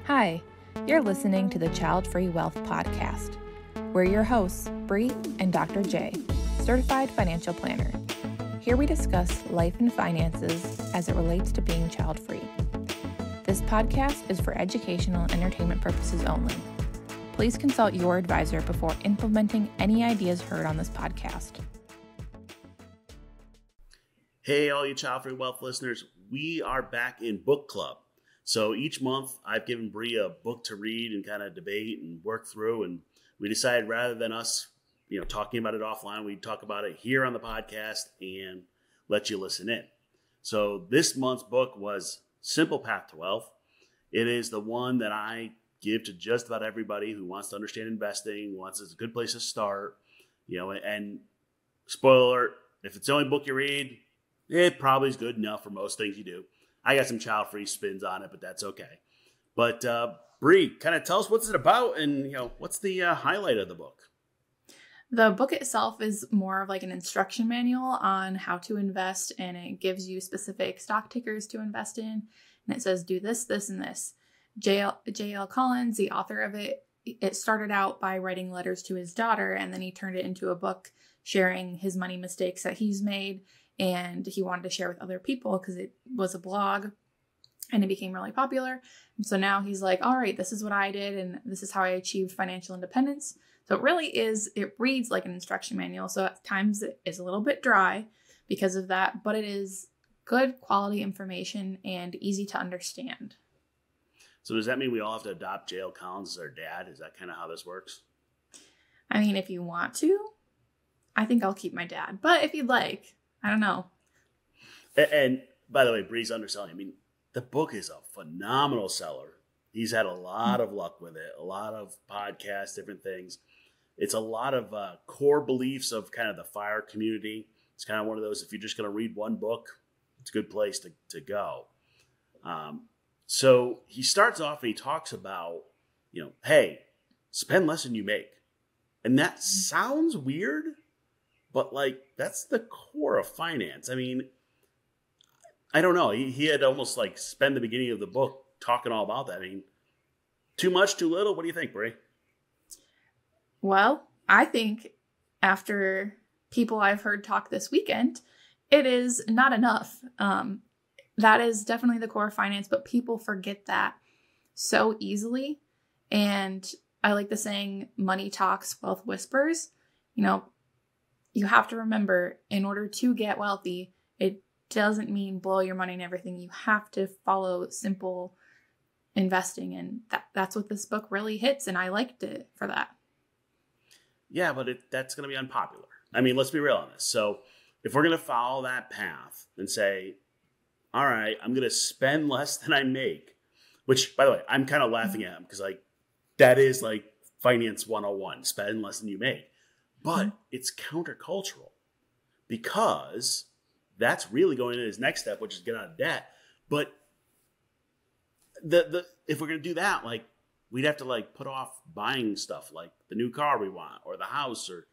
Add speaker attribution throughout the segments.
Speaker 1: Hi, you're listening to the Child Free Wealth Podcast. We're your hosts, Bree and Dr. J, certified financial planner. Here we discuss life and finances as it relates to being child-free. This podcast is for educational and entertainment purposes only. Please consult your advisor before implementing any ideas heard on this podcast.
Speaker 2: Hey, all you Child Free Wealth listeners, we are back in book club. So each month I've given Bree a book to read and kind of debate and work through. And we decided rather than us, talking about it offline, we'd talk about it here on the podcast and let you listen in. So this month's book was Simple Path to Wealth. It is the one that I give to just about everybody who wants to understand investing, it's a good place to start, and spoiler alert, if it's the only book you read, it probably is good enough for most things you do. I got some child-free spins on it, but that's okay. But Bree, kind of tell us what's it about and, what's the highlight of the book?
Speaker 3: The book itself is more of like an instruction manual on how to invest, and it gives you specific stock tickers to invest in. And it says, do this, this, and this. J.L. Collins, the author of it, it started out by writing letters to his daughter, and then he turned it into a book sharing his money mistakes that he's made. And he wanted to share with other people because it was a blog and it became really popular. And so now he's like, all right, this is what I did and this is how I achieved financial independence. So it reads like an instruction manual. So at times it is a little bit dry because of that, but it is good quality information and easy to understand.
Speaker 2: So does that mean we all have to adopt J.L. Collins as our dad? Is that kind of how this works?
Speaker 3: I mean, if you want to, I think I'll keep my dad, but if you'd like, I don't know.
Speaker 2: And by the way, Bree's underselling. I mean, the book is a phenomenal seller. He's had a lot of luck with it, a lot of podcasts, different things. It's a lot of core beliefs of kind of the FIRE community. It's kind of one of those, if you're just going to read one book, it's a good place to go. So he starts off and he talks about, hey, spend less than you make. And that sounds weird. But that's the core of finance. I mean, I don't know. He had almost spent the beginning of the book talking all about that. I mean, too much, too little? What do you think, Bree?
Speaker 3: Well, I think after people I've heard talk this weekend, it is not enough. That is definitely the core of finance, but people forget that so easily. And I like the saying, money talks, wealth whispers. You have to remember, in order to get wealthy, it doesn't mean blow your money and everything. You have to follow simple investing, and that's what this book really hits, and I liked it for that.
Speaker 2: Yeah, but that's going to be unpopular. I mean, let's be real on this. So if we're going to follow that path and say, all right, I'm going to spend less than I make, which, by the way, I'm kind of laughing at him because that is finance 101, spend less than you make. But it's countercultural because that's really going to his next step, which is get out of debt. But if we're going to do that, we'd have to put off buying stuff like the new car we want or the house or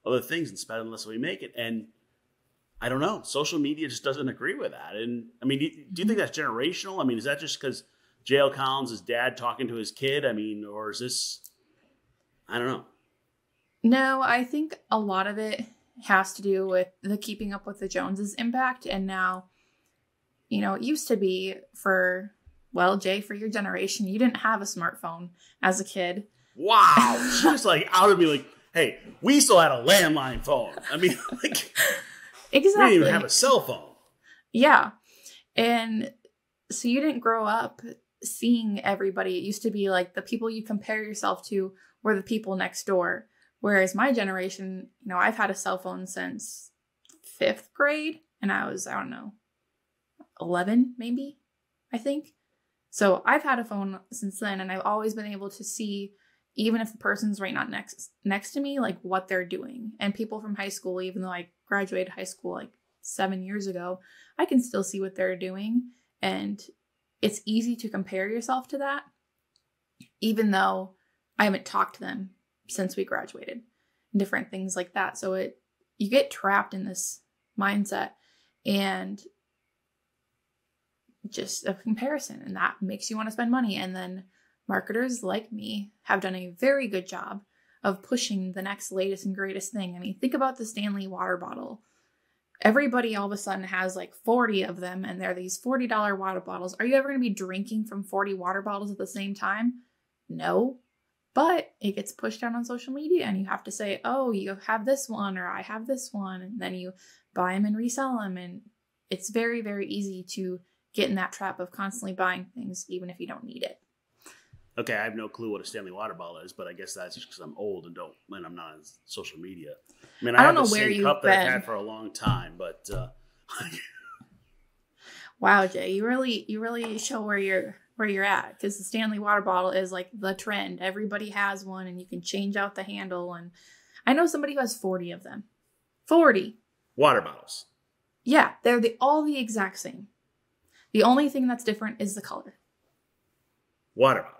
Speaker 2: other things and spend less than we make it. And I don't know, social media just doesn't agree with that. And I mean, do you think that's generational? I mean, is that just because J.L. Collins' is dad talking to his kid? I mean, or is this, I don't know.
Speaker 3: No, I think a lot of it has to do with the keeping up with the Joneses impact. And now, it used to be Jay, for your generation, you didn't have a smartphone as a kid.
Speaker 2: Wow. She just outed me hey, we still had a landline phone. I mean,
Speaker 3: exactly. We
Speaker 2: didn't even have a cell phone.
Speaker 3: Yeah. And so you didn't grow up seeing everybody. It used to be the people you compare yourself to were the people next door. Whereas my generation, I've had a cell phone since 5th grade and I was, 11 maybe, I think. So I've had a phone since then and I've always been able to see, even if the person's right not next to me, what they're doing. And people from high school, even though I graduated high school 7 years ago, I can still see what they're doing. And it's easy to compare yourself to that, even though I haven't talked to them since we graduated and different things like that. So you get trapped in this mindset and just a comparison, and that makes you want to spend money. And then marketers like me have done a very good job of pushing the next latest and greatest thing. I mean, think about the Stanley water bottle. Everybody all of a sudden has like 40 of them, and they're these $40 water bottles. Are you ever going to be drinking from 40 water bottles at the same time? No. But it gets pushed out on social media, and you have to say, oh, you have this one, or I have this one, and then you buy them and resell them. And it's very, very easy to get in that trap of constantly buying things, even if you don't need it.
Speaker 2: Okay, I have no clue what a Stanley water bottle is, but I guess that's just because I'm old and I'm not on social media. I mean, I
Speaker 3: don't
Speaker 2: have
Speaker 3: know
Speaker 2: the
Speaker 3: where
Speaker 2: same
Speaker 3: you've
Speaker 2: cup that I've
Speaker 3: been.
Speaker 2: had for a long time, but
Speaker 3: Wow, Jay, you really show where you're at, because the Stanley water bottle is like the trend. Everybody has one, and you can change out the handle. And I know somebody who has 40 of them. 40
Speaker 2: water bottles.
Speaker 3: Yeah, they're all the exact same. The only thing that's different is the color.
Speaker 2: Water bottles.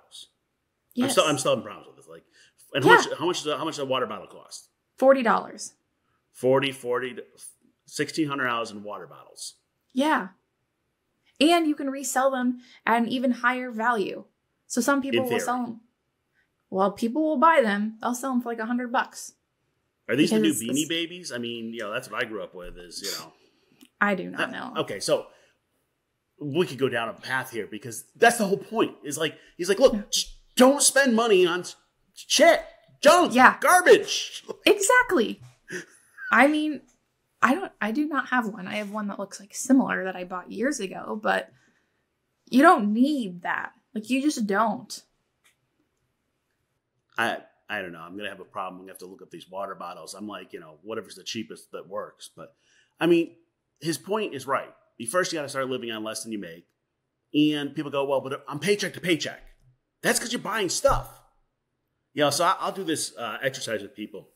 Speaker 3: Yes.
Speaker 2: I'm still having problems with this. Like, and how much does a water bottle cost?
Speaker 3: $40.
Speaker 2: $1,600 in water bottles.
Speaker 3: Yeah. And you can resell them at an even higher value. So some people will sell them. Well, people will buy them. They'll sell them for like $100.
Speaker 2: Are these the new Beanie Babies? I mean, that's what I grew up with is,
Speaker 3: I do not know.
Speaker 2: Okay, so we could go down a path here because that's the whole point. Is like, he's like, look, just don't spend money on shit, junk, garbage.
Speaker 3: Exactly. I mean, I do not have one. I have one that looks like similar that I bought years ago, but you don't need that. Like, you just don't.
Speaker 2: I don't know. I'm going to have a problem. I'm going to have to look up these water bottles. I'm like, whatever's the cheapest that works. But I mean, his point is right. First, you got to start living on less than you make. And people go, well, but I'm paycheck to paycheck. That's because you're buying stuff. So I'll do this exercise with people.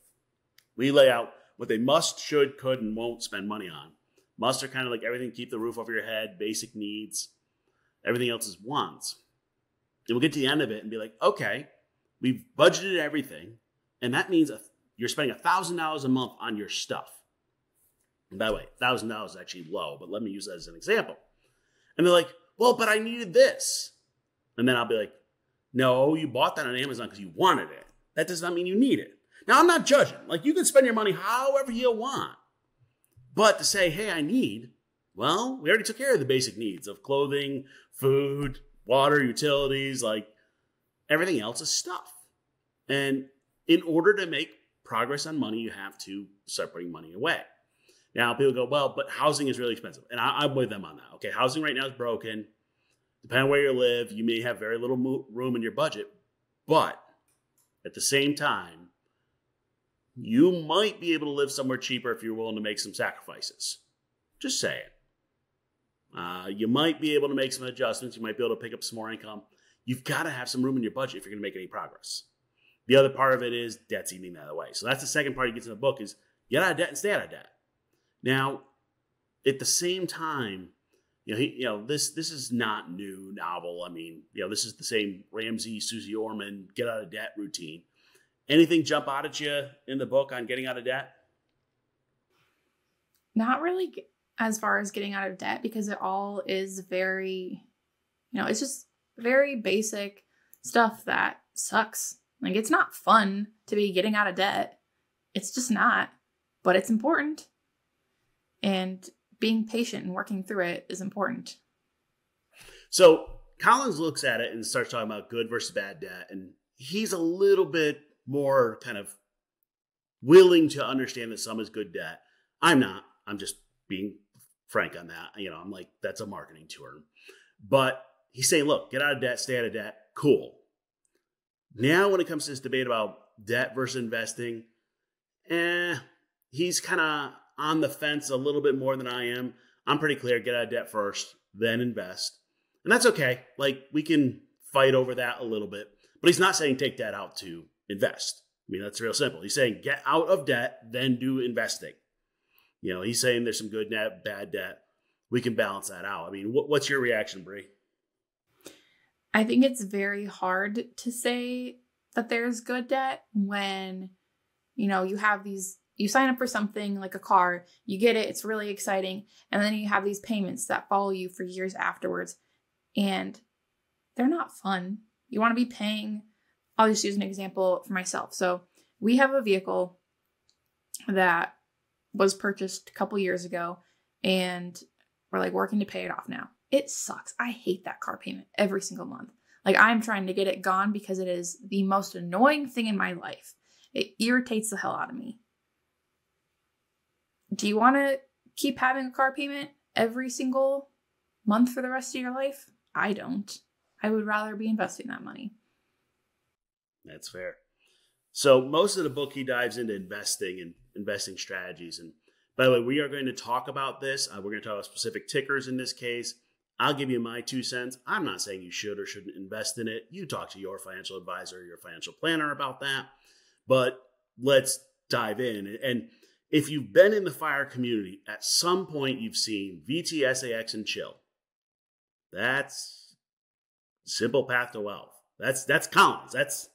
Speaker 2: We lay out what they must, should, could, and won't spend money on. Must are kind of like everything, keep the roof over your head, basic needs. Everything else is wants. And we'll get to the end of it and be like, okay, we've budgeted everything. And that means you're spending $1,000 a month on your stuff. And by the way, $1,000 is actually low, but let me use that as an example. And they're like, well, but I needed this. And then I'll be like, no, you bought that on Amazon because you wanted it. That does not mean you need it. Now, I'm not judging. Like, you can spend your money however you want. But to say, hey, I need, well, we already took care of the basic needs of clothing, food, water, utilities, like everything else is stuff. And in order to make progress on money, you have to start putting money away. Now, people go, well, but housing is really expensive. And I'm with them on that. Okay, housing right now is broken. Depending on where you live, you may have very little room in your budget. But at the same time, you might be able to live somewhere cheaper if you're willing to make some sacrifices. Just saying. You might be able to make some adjustments. You might be able to pick up some more income. You've got to have some room in your budget if you're going to make any progress. The other part of it is debt's eating that away. So that's the second part he gets in the book is get out of debt and stay out of debt. Now, at the same time, this is not new novel. I mean, this is the same Ramsey, Susie Orman, get out of debt routine. Anything jump out at you in the book on getting out of debt?
Speaker 3: Not really as far as getting out of debt, because it all is very, it's just very basic stuff that sucks. Like, it's not fun to be getting out of debt. It's just not, but it's important. And being patient and working through it is important.
Speaker 2: So Collins looks at it and starts talking about good versus bad debt. And he's a little bit more kind of willing to understand that some is good debt. I'm not. I'm just being frank on that. I'm like, that's a marketing term. But he's saying, look, get out of debt, stay out of debt. Cool. Now, when it comes to this debate about debt versus investing, he's kind of on the fence a little bit more than I am. I'm pretty clear, get out of debt first, then invest. And that's okay. Like, we can fight over that a little bit. But he's not saying take debt out to invest. I mean, that's real simple. He's saying get out of debt, then do investing. He's saying there's some good debt, bad debt. We can balance that out. I mean, what's your reaction, Bree?
Speaker 3: I think it's very hard to say that there's good debt when, you have these, you sign up for something like a car, you get it, it's really exciting. And then you have these payments that follow you for years afterwards. And they're not fun. You want to be paying, I'll just use an example for myself. So we have a vehicle that was purchased a couple years ago, and we're like working to pay it off now. It sucks. I hate that car payment every single month. Like, I'm trying to get it gone because it is the most annoying thing in my life. It irritates the hell out of me. Do you want to keep having a car payment every single month for the rest of your life? I don't. I would rather be investing that money.
Speaker 2: That's fair. So most of the book, he dives into investing and investing strategies. And by the way, we are going to talk about this. We're going to talk about specific tickers in this case. I'll give you my 2 cents. I'm not saying you should or shouldn't invest in it. You talk to your financial advisor, your financial planner about that. But let's dive in. And if you've been in the FIRE community, at some point you've seen VTSAX and Chill. That's Simple Path to Wealth. That's Collins.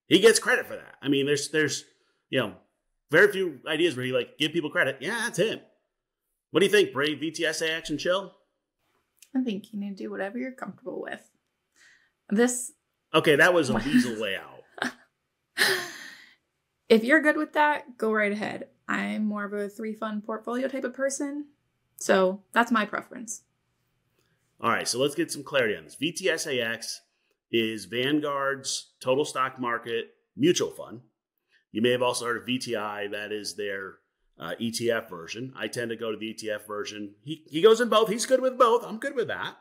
Speaker 2: He gets credit for that. I mean, there's very few ideas where he give people credit. Yeah, that's him. What do you think, Brave? VTSAX and Chill?
Speaker 3: I think you need to do whatever you're comfortable with.
Speaker 2: Okay, that was a weasel way out.
Speaker 3: If you're good with that, go right ahead. I'm more of a 3-fund portfolio type of person, so that's my preference.
Speaker 2: All right, so let's get some clarity on this. VTSAX is Vanguard's total stock market mutual fund. You may have also heard of VTI. That is their ETF version. I tend to go to the ETF version. He goes in both. He's good with both. I'm good with that.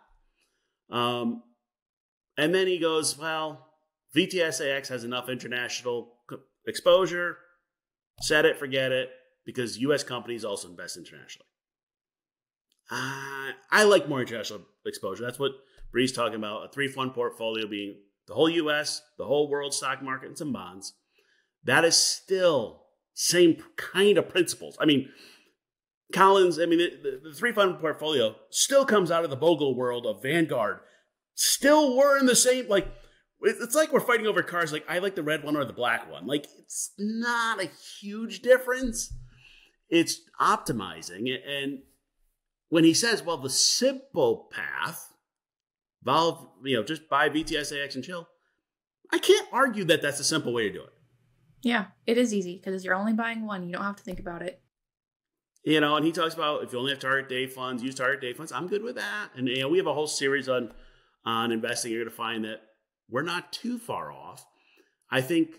Speaker 2: And then he goes, well, VTSAX has enough international exposure. Set it, forget it, because U.S. companies also invest internationally. I like more international exposure. That's what Bree's talking about. A 3-fund portfolio being the whole U.S., the whole world stock market, and some bonds. That is still same kind of principles. I mean, Collins, the 3-fund portfolio still comes out of the Bogle world of Vanguard. Still, we're in the same, it's like we're fighting over cars. I like the red one or the black one. It's not a huge difference. It's optimizing. And when he says, well, the simple path, just buy VTSAX and Chill, I can't argue that that's a simple way to do it.
Speaker 3: Yeah, it is easy because you're only buying one. You don't have to think about it.
Speaker 2: And he talks about if you only have target date funds, use target date funds. I'm good with that. And, we have a whole series on investing. You're going to find that we're not too far off. I think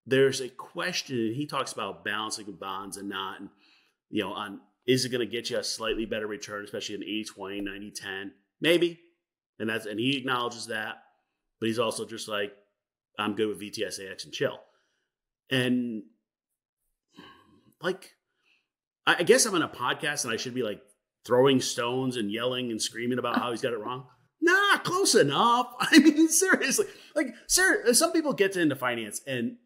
Speaker 2: there's a question. He talks about balancing bonds and not, and, on is it going to get you a slightly better return, especially an 80-20, 90-10? Maybe. And he acknowledges that. But he's also just like, I'm good with VTSAX and Chill. And I guess I'm on a podcast and I should be throwing stones and yelling and screaming about how he's got it wrong. Nah, close enough. I mean, seriously. Some people get into finance and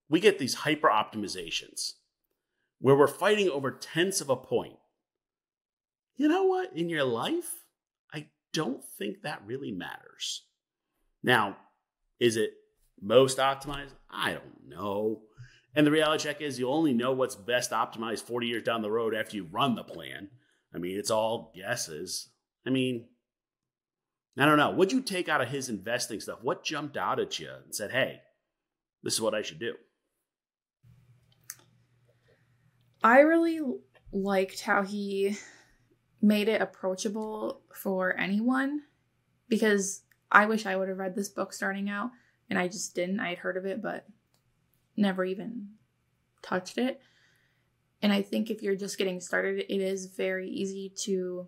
Speaker 2: we get these hyper optimizations where we're fighting over tenths of a point. You know what? In your life, I don't think that really matters. Now, is it most optimized? I don't know. And the reality check is you only know what's best optimized 40 years down the road after you run the plan. It's all guesses. I don't know. What'd you take out of his investing stuff? What jumped out at you and said, hey, this is what I should do?
Speaker 3: I really liked how he made it approachable for anyone, because I wish I would have read this book starting out, and I just didn't. I had heard of it, but never even touched it. And I think if you're just getting started, it is very easy to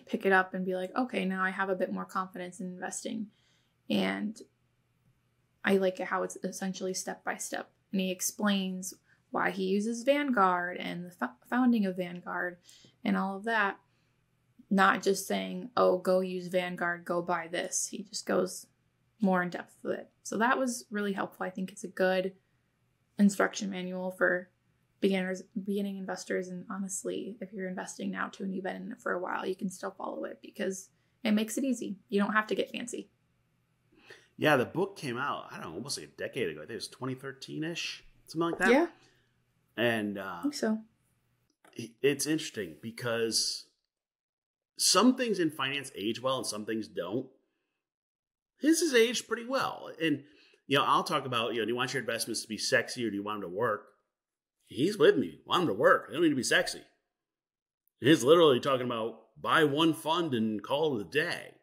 Speaker 3: pick it up and be like, okay, now I have a bit more confidence in investing. And I like how it's essentially step by step. And he explains why he uses Vanguard and the founding of Vanguard and all of that. Not just saying, oh, go use Vanguard, go buy this. He just goes more in depth with it. So that was really helpful. I think it's a good instruction manual for beginning investors. And honestly, if you're investing now too and you've been in it for a while, you can still follow it because it makes it easy. You don't have to get fancy.
Speaker 2: Yeah, the book came out, I don't know, almost a decade ago. I think it was 2013-ish, something like that.
Speaker 3: Yeah.
Speaker 2: And
Speaker 3: I think so.
Speaker 2: It's interesting because some things in finance age well and some things don't. his is aged pretty well. And, I'll talk about, do you want your investments to be sexy or do you want them to work? He's with me. Want them to work. They don't need to be sexy. He's literally talking about buy one fund and call it a day.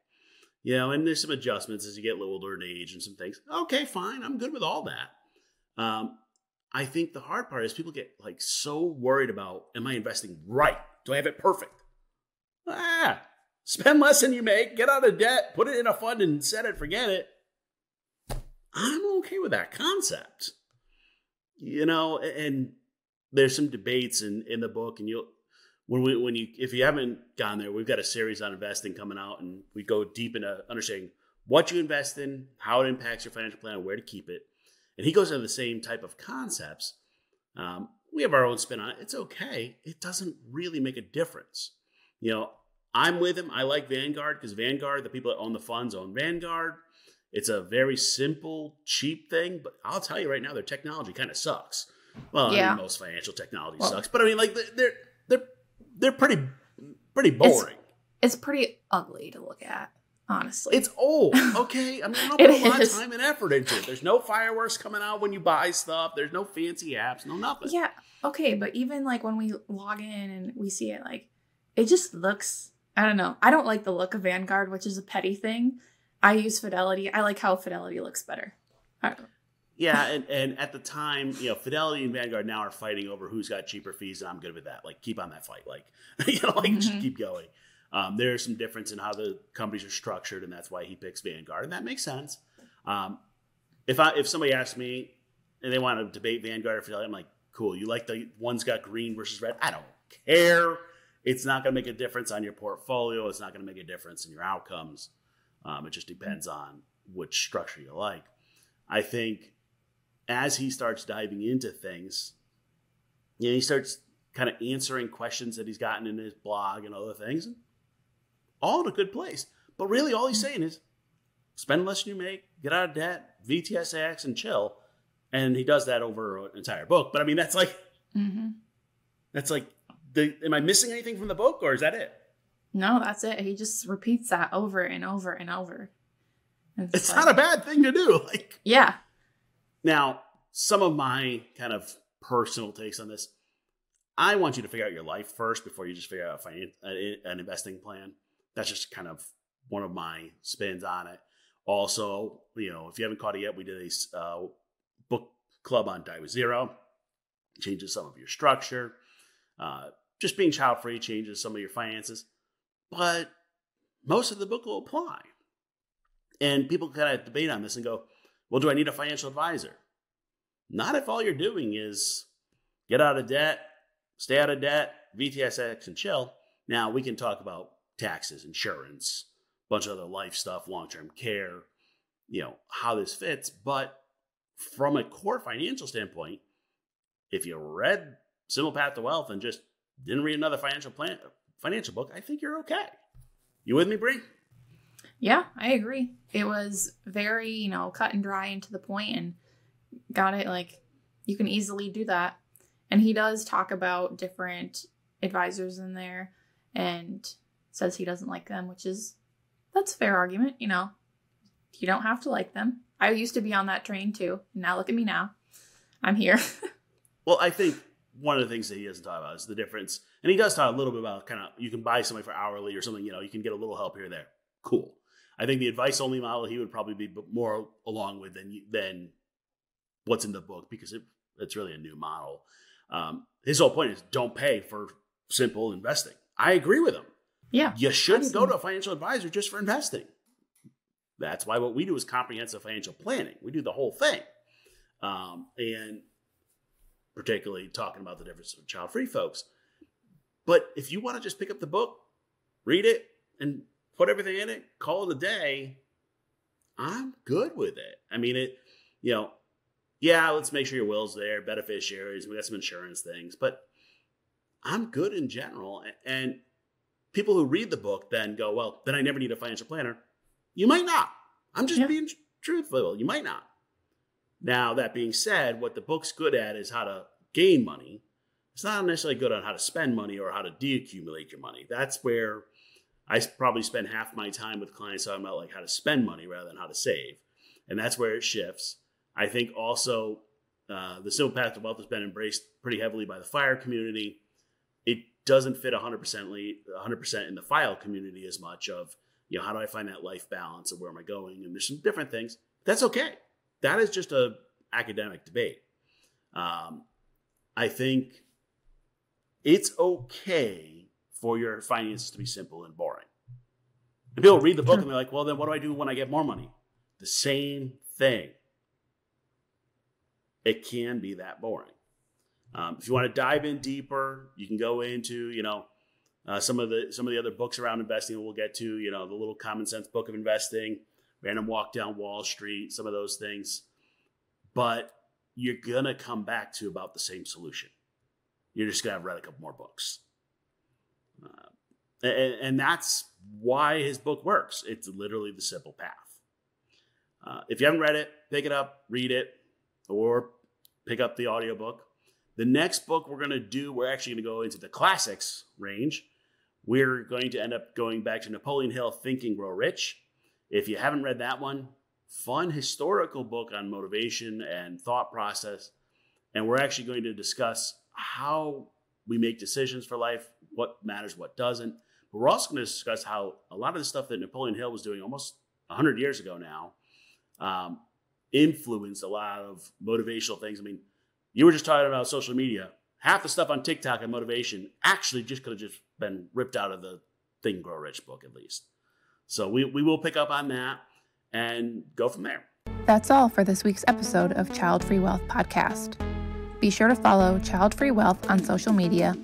Speaker 2: And there's some adjustments as you get a little older in age and some things. Okay, fine. I'm good with all that. I think the hard part is people get like so worried about, am I investing right? Do I have it perfect? Spend less than you make, get out of debt, put it in a fund and set it, forget it. I'm okay with that concept. And there's some debates in the book, and if you haven't gone there, we've got a series on investing coming out, and we go deep into understanding what you invest in, how it impacts your financial plan, and where to keep it. And he goes into the same type of concepts. We have our own spin on it. It's okay. It doesn't really make a difference. I'm with him. I like Vanguard because Vanguard, the people that own the funds own Vanguard. It's a very simple, cheap thing, but I'll tell you right now, their technology kind of sucks. Well, I mean, most financial technology sucks, but I mean, like they're pretty boring.
Speaker 3: It's pretty ugly to look at, honestly.
Speaker 2: It's old, okay? I mean, I don't put a lot of time and effort into it. There's no fireworks coming out when you buy stuff. There's no fancy apps, no nothing.
Speaker 3: Yeah, okay, but even like when we log in and we see it, like it just looks. I don't know. I don't like the look of Vanguard, which is a petty thing. I use Fidelity. I like how Fidelity looks better. I don't know.
Speaker 2: Yeah, and at the time, Fidelity and Vanguard now are fighting over who's got cheaper fees, and I'm good with that. Like, keep on that fight. Like, just keep going. There's some difference in how the companies are structured, and that's why he picks Vanguard, and that makes sense. If somebody asks me and they want to debate Vanguard or Fidelity, I'm like, cool. You like the one's got green versus red? I don't care. It's not going to make a difference on your portfolio. It's not going to make a difference in your outcomes. It just depends on which structure you like. I think as he starts diving into things, he starts kind of answering questions that he's gotten in his blog and other things. All in a good place. But really all he's saying is spend less than you make, get out of debt, VTSAX, and chill. And he does that over an entire book. But I mean, that's like, am I missing anything from the book, or is that it?
Speaker 3: No, that's it. He just repeats that over and over and over.
Speaker 2: It's not a bad thing to do.
Speaker 3: Yeah.
Speaker 2: Now, some of my kind of personal takes on this. I want you to figure out your life first before you just figure out an investing plan. That's just kind of one of my spins on it. Also, if you haven't caught it yet, we did a book club on Die with Zero. Changes some of your structure. Just being child-free changes some of your finances. But most of the book will apply. And people kind of debate on this and go, well, do I need a financial advisor? Not if all you're doing is get out of debt, stay out of debt, VTSAX, and chill. Now, we can talk about taxes, insurance, a bunch of other life stuff, long-term care, how this fits. But from a core financial standpoint, if you read Simple Path to Wealth and just didn't read another financial book, I think you're okay. You with me, Bree?
Speaker 3: Yeah, I agree. It was very, cut and dry and to the point, and got it. Like, you can easily do that. And he does talk about different advisors in there and says he doesn't like them, that's a fair argument. You don't have to like them. I used to be on that train too. Now look at me now. I'm here.
Speaker 2: Well, I think one of the things that he doesn't talk about is the difference. And he does talk a little bit about kind of, you can buy somebody for hourly or something, you can get a little help here or there. Cool. I think the advice only model he would probably be more along with than what's in the book, because it's really a new model. His whole point is don't pay for simple investing. I agree with him.
Speaker 3: Yeah.
Speaker 2: You shouldn't go to a financial advisor just for investing. That's why what we do is comprehensive financial planning. We do the whole thing. And particularly talking about the difference with child-free folks. But if you want to just pick up the book, read it, and put everything in it, call it a day, I'm good with it. I mean, let's make sure your will's there, beneficiaries, we got some insurance things, but I'm good in general. And people who read the book then go, well, then I never need a financial planner. You might not. I'm just being truthful. You might not. Now, that being said, what the book's good at is how to gain money. It's not necessarily good on how to spend money or how to deaccumulate your money. That's where I probably spend half my time with clients talking about like how to spend money rather than how to save. And that's where it shifts. I think also the Simple Path to Wealth has been embraced pretty heavily by the FIRE community. It doesn't fit 100% in the FILE community as much of, how do I find that life balance and where am I going? And there's some different things. That's okay. That is just a academic debate. I think it's okay for your finances to be simple and boring. And people read the book and they're like, well, then what do I do when I get more money? The same thing. It can be that boring. If you want to dive in deeper, you can go into, some of the other books around investing that we'll get to, the Little Common Sense Book of Investing, Random Walk Down Wall Street, some of those things. But you're going to come back to about the same solution. You're just going to have read a couple more books. And that's why his book works. It's literally the simple path. If you haven't read it, pick it up, read it, or pick up the audiobook. The next book we're actually going to go into the classics range. We're going to end up going back to Napoleon Hill, Think and Grow Rich. If you haven't read that one, fun historical book on motivation and thought process. And we're actually going to discuss how we make decisions for life, what matters, what doesn't. But we're also going to discuss how a lot of the stuff that Napoleon Hill was doing almost 100 years ago now influenced a lot of motivational things. I mean, you were just talking about social media. Half the stuff on TikTok and motivation actually just could have just been ripped out of the Think and Grow Rich book, at least. So we will pick up on that and go from there.
Speaker 1: That's all for this week's episode of Child Free Wealth Podcast. Be sure to follow Child Free Wealth on social media,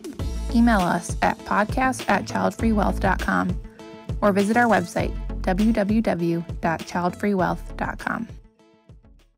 Speaker 1: email us at podcast@childfreewealth.com, or visit our website, www.childfreewealth.com.